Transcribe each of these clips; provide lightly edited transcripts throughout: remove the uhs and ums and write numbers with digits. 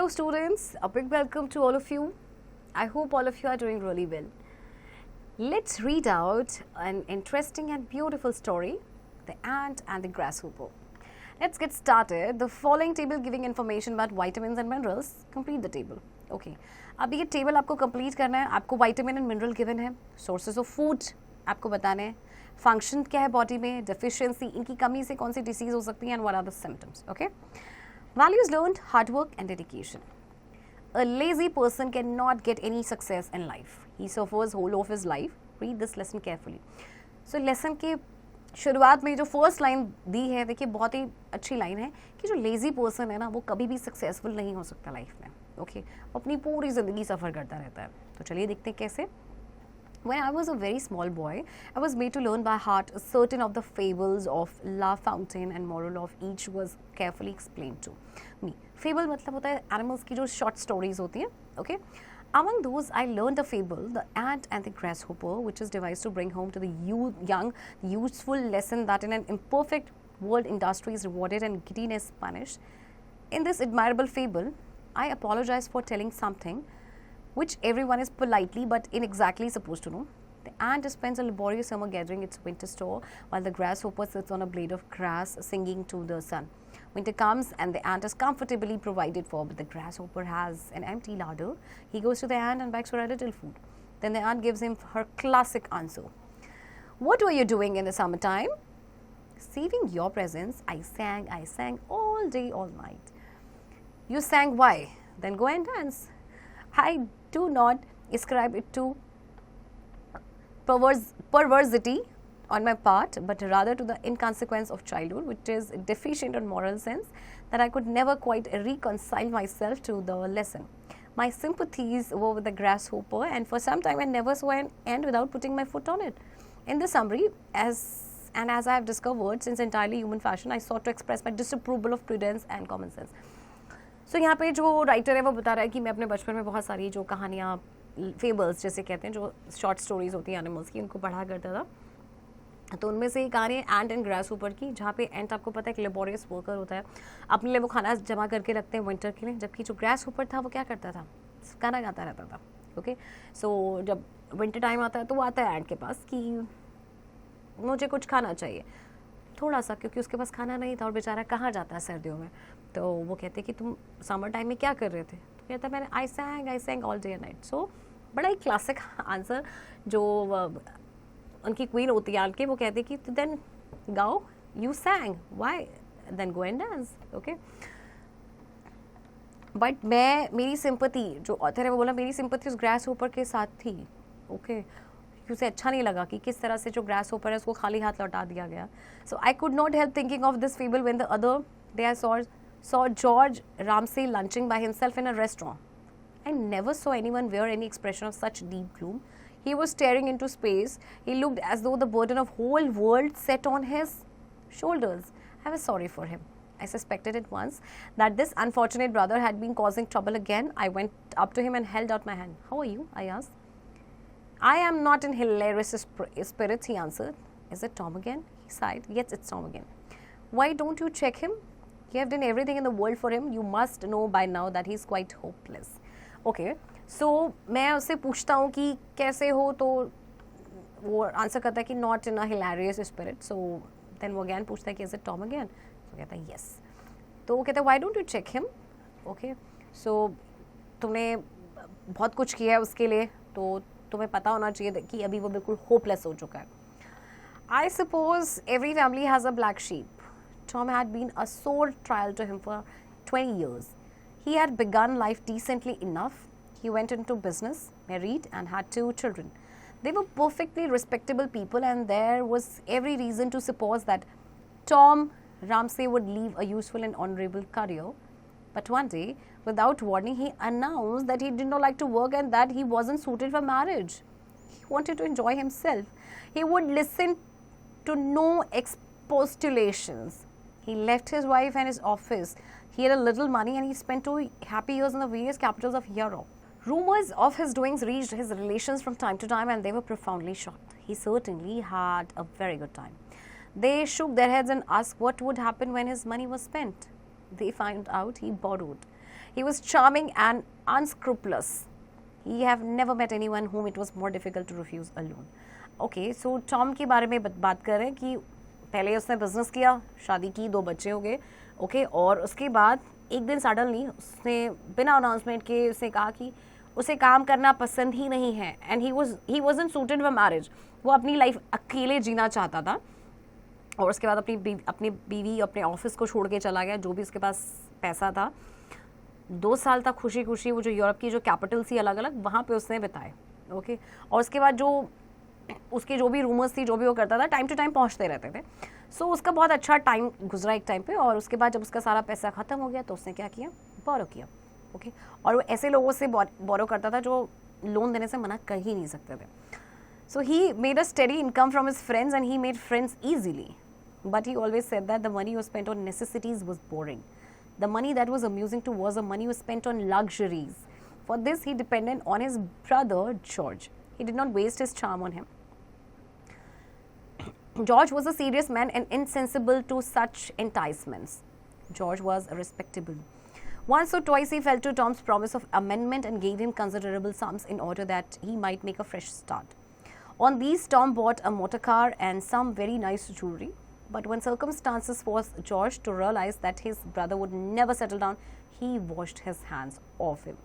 Hello students, a big welcome to all of you. I hope all of you are doing really well. Let's read out an interesting and beautiful story, The Ant and the Grasshopper. Let's get started. The following table giving information about vitamins and minerals. Complete the table. Okay. अब ये table आपको complete करना है. आपको vitamin and mineral given है. Sources of food आपको बताने हैं. फंक्शन क्या है बॉडी में, डेफिशिएंसी, इनकी कमी से कौन सी डिसीज हो सकती है and what are the symptoms. Okay. Values learned, hard work and dedication. A lazy person cannot get any success in life. He suffers whole of his life. Read this lesson carefully. So lesson के शुरुआत में जो first line दी है, देखिए बहुत ही अच्छी line है कि जो लेजी पर्सन है ना वो कभी भी सक्सेसफुल नहीं हो सकता लाइफ में. ओके अपनी पूरी ज़िंदगी सफ़र करता रहता है. तो चलिए देखते हैं कैसे. When I was a very small boy, I was made to learn by heart certain of the fables of La Fountain and moral of each was carefully explained to me. Fable मतलब होता है animals की जो short stories होती हैं. Okay. Among those, I learned a fable, The Ant and the Grasshopper, which is devised to bring home to the young useful lesson that in an imperfect world, industry is rewarded and giddiness punished. In this admirable fable, I apologize for telling something which everyone is politely but inexactly supposed to know. The ant spends a laborious summer gathering its winter store, while the grasshopper sits on a blade of grass singing to the sun. Winter comes and the ant is comfortably provided for, but the grasshopper has an empty larder. He goes to the ant and begs for a little food. Then the ant gives him her classic answer. What were you doing in the summertime? Saving your presence, I sang all day, all night. You sang why? Then go and dance. I do not ascribe it to perversity on my part, but rather to the inconsequence of childhood, which is deficient in moral sense, that I could never quite reconcile myself to the lesson. My sympathies were with the grasshopper, and for some time I never saw an end without putting my foot on it. In the summary, as I have discovered, since entirely human fashion, I sought to express my disapproval of prudence and common sense. सो यहाँ पे जो writer है वो बता रहा है कि मैं अपने बचपन में बहुत सारी जो कहानियाँ फेबल्स जैसे कहते हैं जो शॉर्ट स्टोरीज होती हैं एनिमल्स की उनको पढ़ा करता था. तो उनमें से एक कहानी है एंट एंड ग्रास ऊपर की, जहाँ पे एंट आपको पता है एक लेबोरियस वर्कर होता है, अपने लिए वो खाना जमा करके रखते हैं विंटर के लिए, जबकि जो ग्रास ऊपर था वो क्या करता था, गाना गाता रहता था. ओके सो जब विंटर टाइम आता है तो वो आता है एंट के पास कि मुझे कुछ खाना चाहिए थोड़ा सा, क्योंकि उसके पास खाना नहीं था और बेचारा कहाँ जाता है सर्दियों में. तो वो कहते कि तुम समर टाइम में क्या कर रहे थे, तो कहता मैंने I sang all day and night. So बड़ा ही क्लासिक आंसर जो उनकी क्वीन होती है आल के, वो कहती कि देन गाओ, you sang why, then go and dance. Okay but मेरी सिंपैथी, जो ऑथर है वो बोला मेरी सिंपैथी उस ग्रास होपर के साथ थी. ओके उसे अच्छा नहीं लगा कि किस तरह से जो ग्रास होपर है उसको खाली हाथ लौटा दिया गया. So I could not help thinking of this fable when the other day I saw George Ramsay lunching by himself in a restaurant. I never saw anyone wear any expression of such deep gloom. He was staring into space. He looked as though the burden of whole world set on his shoulders. I was sorry for him. I suspected at once that this unfortunate brother had been causing trouble again. I went up to him and held out my hand. How are you? I asked. I am not in hilarious spirits, he answered. Is it Tom again? He sighed. Yes, it's Tom again. Why don't you check him? You have done everything in the world for him. You must know by now that he is quite hopeless. Okay, so मैं उससे पूछता हूँ कि कैसे हो, तो वो answer करता है कि not in a hilarious spirit. So then वो अगैन पूछता है कि is it Tom again? तो कहता है yes. तो वो कहता है why don't you check him? Okay, so तुमने बहुत कुछ किया है उसके लिए, तो तुम्हें पता होना चाहिए कि अभी वो बिल्कुल hopeless हो चुका है. I suppose every family has a black sheep. Tom had been a sore trial to him for 20 years. He had begun life decently enough. He went into business, married, and had 2 children. They were perfectly respectable people, and there was every reason to suppose that Tom Ramsay would leave a useful and honorable career. But one day, without warning, he announced that he did not like to work and that he wasn't suited for marriage. He wanted to enjoy himself. He would listen to no expostulations. He left his wife and his office. He had a little money and he spent 2 happy years in the various capitals of Europe. Rumors of his doings reached his relations from time to time, and they were profoundly shocked. He certainly had a very good time. They shook their heads and asked what would happen when his money was spent. They found out he borrowed. He was charming and unscrupulous. He have never met anyone whom it was more difficult to refuse a loan. Okay, so Tom के बारे में बात कर रहे हैं कि पहले उसने बिजनेस किया, शादी की, 2 बच्चे हो गए, ओके, और उसके बाद एक दिन सडनली उसने बिना अनाउंसमेंट के उसने कहा कि उसे काम करना पसंद ही नहीं है, and he wasn't suited for marriage. वो अपनी लाइफ अकेले जीना चाहता था, और उसके बाद अपनी बीवी अपने ऑफिस को छोड़ के चला गया, जो भी उसके पास पैसा था. 2 साल तक खुशी खुशी वो जो यूरोप की जो कैपिटल थी अलग अलग, वहाँ पे उसने बिताए, ओके. और उसके बाद जो उसके जो भी रूमर्स थी, जो भी वो करता था, टाइम टू टाइम पहुँचते रहते थे. सो उसका बहुत अच्छा टाइम गुजरा एक टाइम पे, और उसके बाद जब उसका सारा पैसा ख़त्म हो गया तो उसने क्या किया, बोरो किया, ओके. और वो ऐसे लोगों से बोरो करता था जो लोन देने से मना कर ही नहीं सकते थे. So he made a steady income from his friends and he made friends easily, but he always said that the money was spent on necessities was boring. The money that was amusing to was the money was spent on luxuries. For this, he depended on his brother George. He did not waste his charm on him. George was a serious man and insensible to such enticements. George was respectable. Once or twice he fell to Tom's promise of amendment and gave him considerable sums in order that he might make a fresh start. On these, Tom bought a motor car and some very nice jewelry. But when circumstances forced George to realize that his brother would never settle down, he washed his hands off him.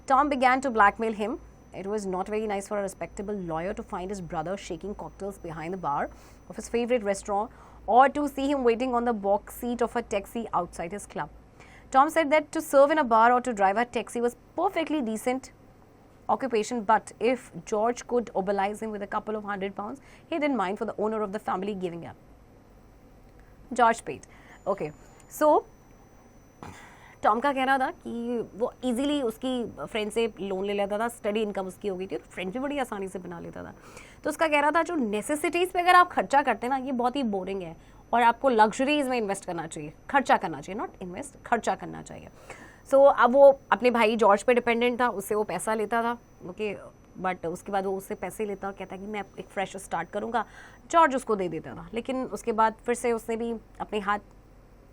Tom began to blackmail him. It was not very nice for a respectable lawyer to find his brother shaking cocktails behind the bar of his favorite restaurant, or to see him waiting on the box seat of a taxi outside his club. Tom said that to serve in a bar or to drive a taxi was perfectly decent occupation, but if George could oblige him with a couple of £100, he didn't mind for the owner of the family giving up. George paid, okay. So Tom का कहना था कि वो easily उसकी friend से loan ले लेता था, स्टडी इनकम उसकी हो गई थी, तो फ्रेंड भी बड़ी आसानी से बना लेता था. तो उसका कहना था जो नेसेसिटीज़ पे अगर आप खर्चा करते हैं ना, ये बहुत ही बोरिंग है, और आपको लग्जरीज में इन्वेस्ट करना चाहिए, खर्चा करना चाहिए, नॉट इन्वेस्ट, खर्चा करना चाहिए. सो अब वो अपने भाई जॉर्ज पे डिपेंडेंट था, उससे वो पैसा लेता था, ओके. बट उसके बाद वो उससे पैसे लेता और कहता कि मैं एक फ्रेश स्टार्ट करूँगा. जॉर्ज उसको दे देता था, लेकिन उसके बाद फिर से उसने भी अपने हाथ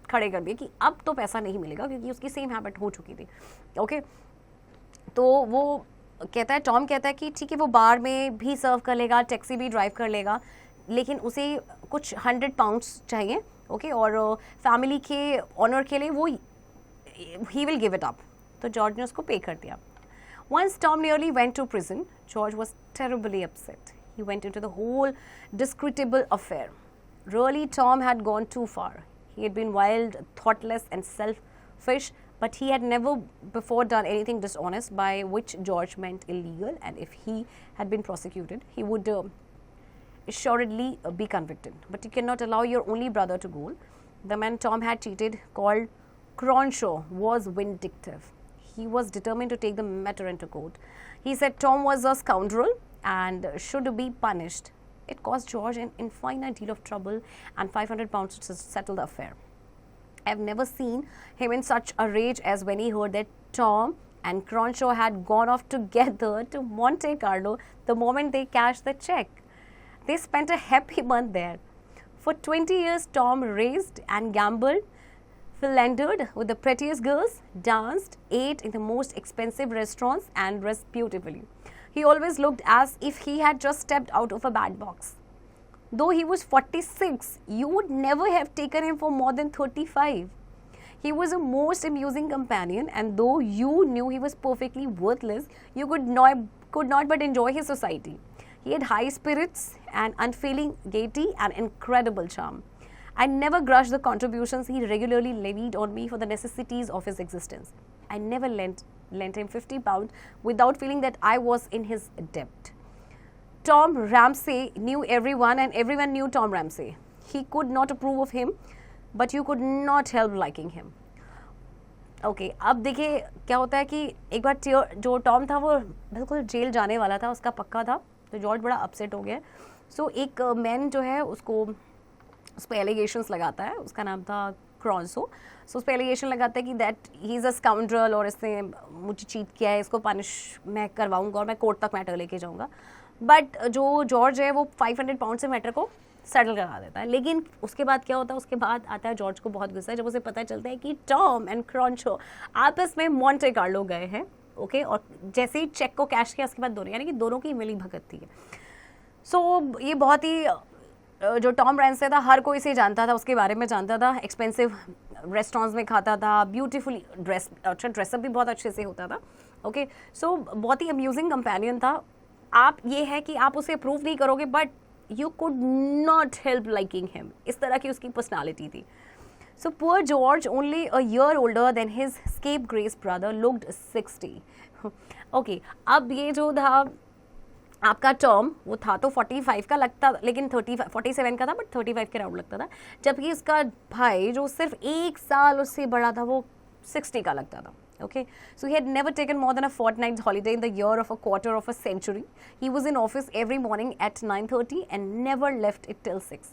खड़े कर दिए कि अब तो पैसा नहीं मिलेगा, क्योंकि उसकी सेम हैबिट हो चुकी थी, ओके. तो वो कहता है, टॉम कहता है कि ठीक है वो बार में भी सर्व कर लेगा, टैक्सी भी ड्राइव कर लेगा, लेकिन उसे कुछ £100 चाहिए, ओके. और फैमिली के ऑनर के लिए वो he will give it up. तो जॉर्ज ने उसको पे कर दिया. Once Tom nearly went to prison. George was terribly upset. He went into the whole discreditable affair. Really, Tom had gone too far. He had been wild, thoughtless, and selfish, but he had never before done anything dishonest, by which George meant illegal, and if he had been prosecuted, he would assuredly be convicted. But you cannot allow your only brother to go. The man Tom had cheated, called Cronshaw, was vindictive. He was determined to take the matter into court. He said Tom was a scoundrel and should be punished. It cost George an infinite deal of trouble and £500 to settle the affair. I have never seen him in such a rage as when he heard that Tom and Cronshaw had gone off together to Monte Carlo the moment they cashed the check. They spent a happy month there. For 20 years, Tom raced and gambled, philandered with the prettiest girls, danced, ate in the most expensive restaurants, and dressed beautifully. He always looked as if he had just stepped out of a bad box. Though he was 46, you would never have taken him for more than 35. He was a most amusing companion, and though you knew he was perfectly worthless, you could not but enjoy his society. He had high spirits and unfailing gaiety and incredible charm. I never grudged the contributions he regularly levied on me for the necessities of his existence. I never lent him £50 without feeling that I was in his debt. Tom Ramsay knew everyone and everyone knew Tom Ramsay. He could not approve of him, but you could not help liking him. Okay, अब देखिए क्या होता है कि एक बार जो Tom था वो बिल्कुल जेल जाने वाला था, उसका पक्का था, तो जॉर्ज बड़ा अपसेट हो गया. सो एक मैन जो है उसको उस पर एलिगेशंस लगाता है, उसका नाम था क्रॉन्सो. सो उस पर एलिगेशन लगाता है कि that he is a scoundrel और इसने मुझे चीट किया है, इसको पनिश मैं करवाऊंगा और मैं कोर्ट तक मैटर लेके जाऊंगा. बट जो जॉर्ज है वो £500 से मैटर को सेटल करा देता है। लेकिन उसके बाद क्या होता है, उसके बाद आता है जॉर्ज को बहुत गुस्सा जब उसे पता चलता है कि टॉम एंड क्रॉन्चो आपस में मॉन्टे कार्लो गए हैं, ओके, और जैसे ही चेक को कैश किया उसके बाद दोनों, यानी कि दोनों की मिली भगत थी। सो ये बहुत ही जो टॉम रैंसे था हर कोई से जानता था, उसके बारे में जानता था, एक्सपेंसिव रेस्टोरेंट्स में खाता था, ब्यूटीफुली ड्रेसअप भी बहुत अच्छे से होता था, ओके। सो बहुत ही अम्यूजिंग कंपेनियन था। आप ये है कि आप उसे अप्रूव नहीं करोगे but you could not help liking him, इस तरह की उसकी पर्सनालिटी थी। So poor George, only a year older than his scapegrace brother, looked 60। Okay, अब ये जो था आपका टॉम, वो था तो 45 का लगता, लेकिन 47 का था बट 35 के राउंड लगता था, जबकि उसका भाई जो सिर्फ 1 साल उससे बड़ा था वो 60 का लगता था। Okay, so he had never taken more than a fortnight's holiday in the year of a quarter of a century. He was in office every morning at 9:30 and never left it till 6.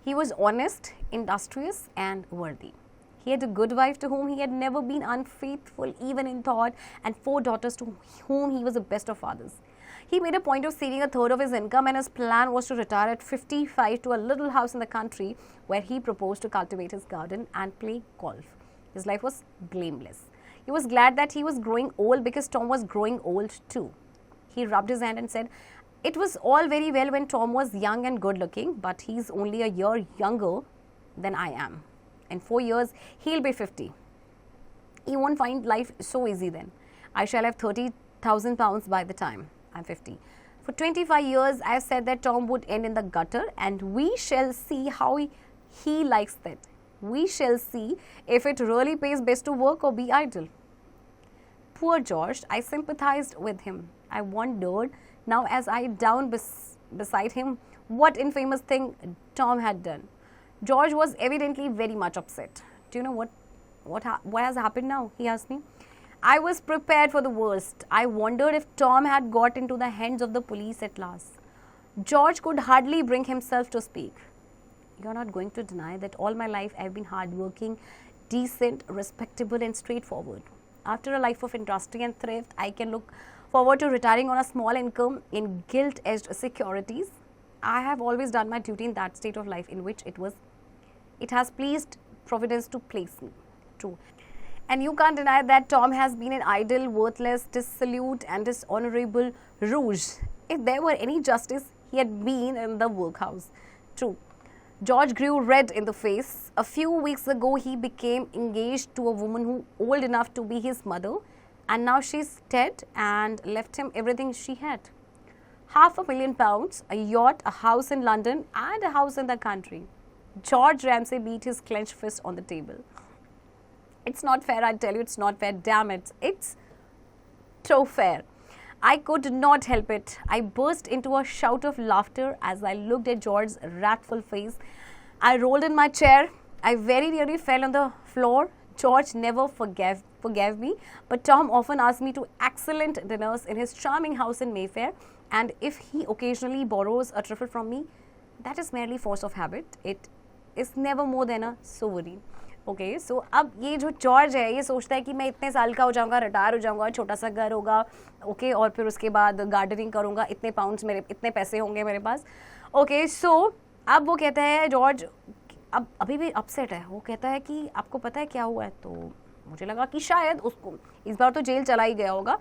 He was honest, industrious and worthy. He had a good wife to whom he had never been unfaithful even in thought, and 4 daughters to whom he was the best of fathers. He made a point of saving a third of his income, and his plan was to retire at 55 to a little house in the country where he proposed to cultivate his garden and play golf. His life was blameless. He was glad that he was growing old because Tom was growing old too. He rubbed his hand and said, "It was all very well when Tom was young and good looking, but he's only a year younger than I am. In 4 years, he'll be 50. He won't find life so easy then. I shall have 30,000 pounds by the time I'm 50. For 25 years, I've said that Tom would end in the gutter, and we shall see how he likes that. We shall see if it really pays best to work or be idle." Poor George, I sympathized with him. I wondered now as I down beside him what infamous thing Tom had done. George was evidently very much upset. Do you know what has happened now? He asked me. I was prepared for the worst. I wondered if Tom had got into the hands of the police at last. George could hardly bring himself to speak. You're not going to deny that all my life I've been hardworking, decent, respectable and straightforward. After a life of industry and thrift, I can look forward to retiring on a small income in gilt-edged securities. I have always done my duty in that state of life in which it has pleased Providence to place me. True. And you can't deny that Tom has been an idle, worthless, dissolute and dishonorable rouge. If there were any justice, he had been in the workhouse. True. George grew red in the face. A few weeks ago, he became engaged to a woman who old enough to be his mother, and now she's dead and left him everything she had. £500,000, a yacht, a house in London, and a house in the country. George Ramsay beat his clenched fist on the table. It's not fair, I tell you, it's not fair. Damn it, it's so fair. I could not help it. I burst into a shout of laughter as I looked at George's wrathful face. I rolled in my chair. I very nearly fell on the floor. George never forgave me, but Tom often asked me to excellent dinners in his charming house in Mayfair, and if he occasionally borrows a trifle from me, that is merely force of habit. It is never more than a souvenir. Okay, so अब ये जो George है ये सोचता है कि मैं इतने साल का हो जाऊंगा, रिटायर हो जाऊंगा, छोटा सा घर होगा, ओके, और फिर उसके बाद गार्डनिंग करूंगा, इतने पाउंड्स मेरे, इतने पैसे होंगे मेरे पास, ओके। सो अब वो कहता है जॉर्ज, अब अभी भी अपसेट है, वो कहता है कि आपको पता है क्या हुआ है? तो मुझे लगा कि शायद उसको इस बार तो जेल चला ही गया होगा,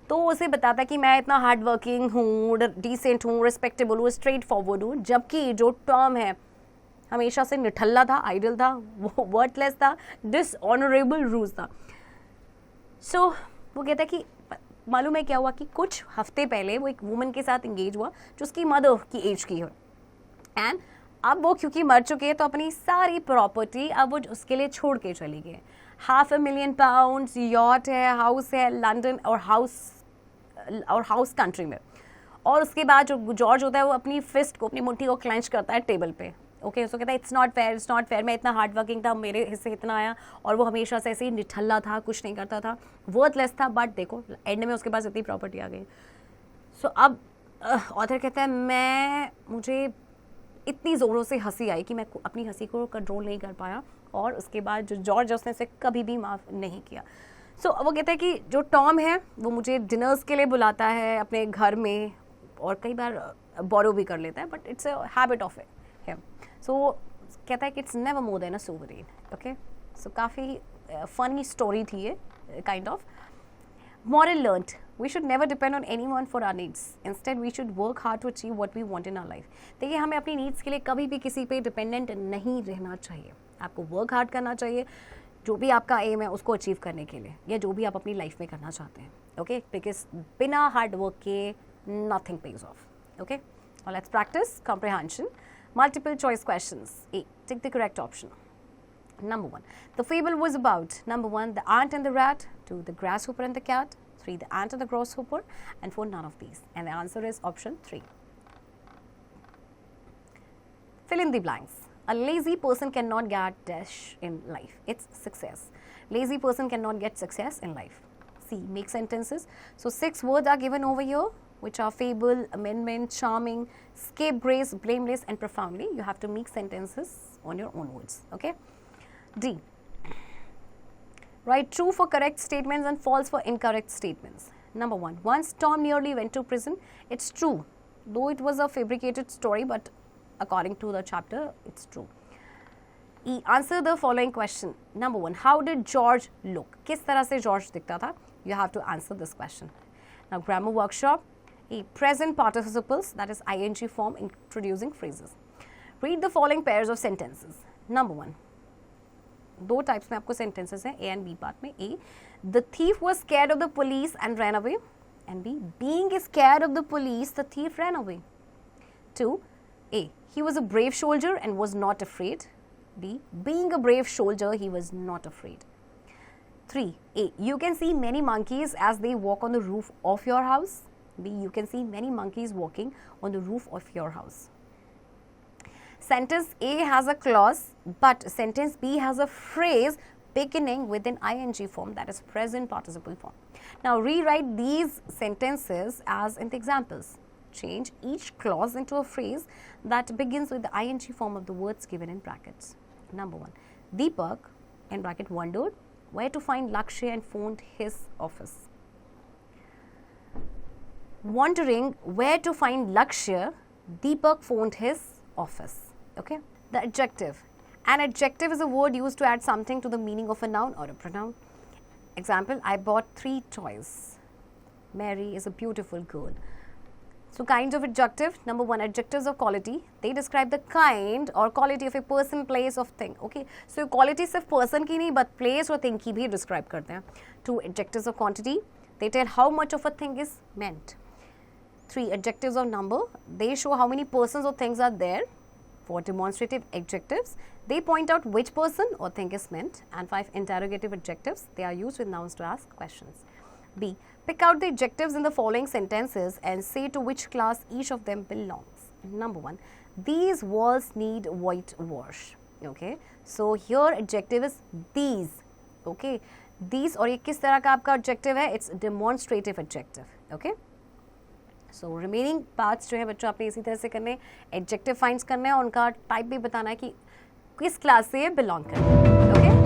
तो उसे बताता है कि मैं इतना हार्ड वर्किंग हूँ, डिसेंट हूँ, रिस्पेक्टेबल हूँ, स्ट्रेट फॉरवर्ड हूँ, जबकि जो टॉम है हमेशा से निठल्ला था, आइडल था, वो वर्थलेस था, डिसऑनरेबल रूज था। सो वो कहता है कि मालूम है क्या हुआ कि कुछ हफ्ते पहले वो एक वुमन के साथ इंगेज हुआ जो उसकी मदर की एज की है, एंड अब वो क्योंकि मर चुके हैं तो अपनी सारी प्रॉपर्टी अब वो उसके लिए छोड़ के चली गई। £500,000 यॉट है, हाउस है लंदन और हाउस कंट्री में। और उसके बाद जो जॉर्ज होता है वो अपनी फिस्ट को, अपनी मुट्ठी को क्लेंच करता है टेबल पे, ओके। उसको कहता है it's not fair, it's not fair, मैं इतना हार्ड वर्किंग था, मेरे हिस्से इतना आया, और वो हमेशा से ऐसे ही निठल्ला था, कुछ नहीं करता था, वर्थलेस था, बट देखो एंड में उसके पास इतनी प्रॉपर्टी आ गई। सो अब ऑथर कहता है मुझे इतनी ज़ोरों से हंसी आई कि मैं अपनी हंसी को कंट्रोल नहीं कर पाया, और उसके बाद जो जॉर्ज उसने से कभी भी माफ़ नहीं किया। सो वो कहता है कि जो टॉम है वो मुझे डिनर्स के लिए बुलाता है अपने घर में, और कई बार बोरो भी कर लेता है, but it's a habit of him. So कहता है कि it's never more than a sovereign. Okay, so काफ़ी फनी स्टोरी थी ये, kind of. Moral learnt: we should never depend on anyone for our needs. Instead, we should work hard to achieve what we want in our life. देखिए, हमें अपनी needs के लिए कभी भी किसी पे डिपेंडेंट नहीं रहना चाहिए. आपको वर्क हार्ड करना चाहिए, जो भी आपका एम है उसको अचीव करने के लिए, या जो भी आप अपनी लाइफ में करना चाहते हैं. ओके, बिकॉज बिना हार्ड वर्क के nothing page of. Okay, let's practice comprehension. Multiple choice questions. A, take the correct option. Number 1, the fable was about: number 1, the ant and the rat; 2, the grasshopper and the cat; 3, the ant and the grasshopper; and 4, none of these. And the answer is option 3. Fill in the blanks. A lazy person cannot get dash in life. It's success. Lazy person cannot get success in life. C, make sentences. So 6 words are given over here, which are fable, amendment, charming, scapegrace, blameless, and profoundly. You have to make sentences on your own words. Okay. D, write true for correct statements and false for incorrect statements. Number 1, once Tom nearly went to prison. It's true, though it was a fabricated story, but according to the chapter, it's true. E, answer the following question. Number 1, how did George look? किस तरह से George दिखता था? You have to answer this question. Now, grammar workshop. E, present participles, that is ing form, introducing phrases. Read the following pairs of sentences. Number 1, दो types में आपको sentences हैं, A and B part में. A, the thief was scared of the police and ran away. And B, being scared of the police the thief ran away. 2, A, he was a brave soldier and was not afraid. B, being a brave soldier he was not afraid. 3, A, you can see many monkeys as they walk on the roof of your house. B, you can see many monkeys walking on the roof of your house. Sentence A has a clause, but sentence B has a phrase beginning with an ing form, that is present participle form. Now rewrite these sentences as in the examples. Change each clause into a phrase that begins with the ing form of the words given in brackets. Number 1, Deepak in bracket wondered where to find Lakshya and phoned his office. Wondering where to find Lakshya, Deepak phoned his office. Okay. The adjective. An adjective is a word used to add something to the meaning of a noun or a pronoun. Example, I bought 3 toys. Mary is a beautiful girl. So kinds of adjective. Number 1, adjectives of quality. They describe the kind or quality of a person, place, of thing. Okay. So quality सिर्फ person की नहीं, but place और thing की भी describe करते हैं. 2, adjectives of quantity. They tell how much of a thing is meant. 3, adjectives of number. They show how many persons or things are there. 4, demonstrative adjectives. They point out which person or thing is meant. And 5, interrogative adjectives. They are used with nouns to ask questions. B, pick out the adjectives in the following sentences and say to which class each of them belongs. Number 1, these walls need whitewash. Okay, so here adjective is these. Okay, these, और ये किस तरह का आपका adjective है? It's demonstrative adjective. Okay. So remaining parts जो है बच्चों आपने इसी तरह से करने, एडजेक्टिव फाइंड्स करना है और उनका टाइप भी बताना है कि किस क्लास से ये बिलोंग करना है. ओके.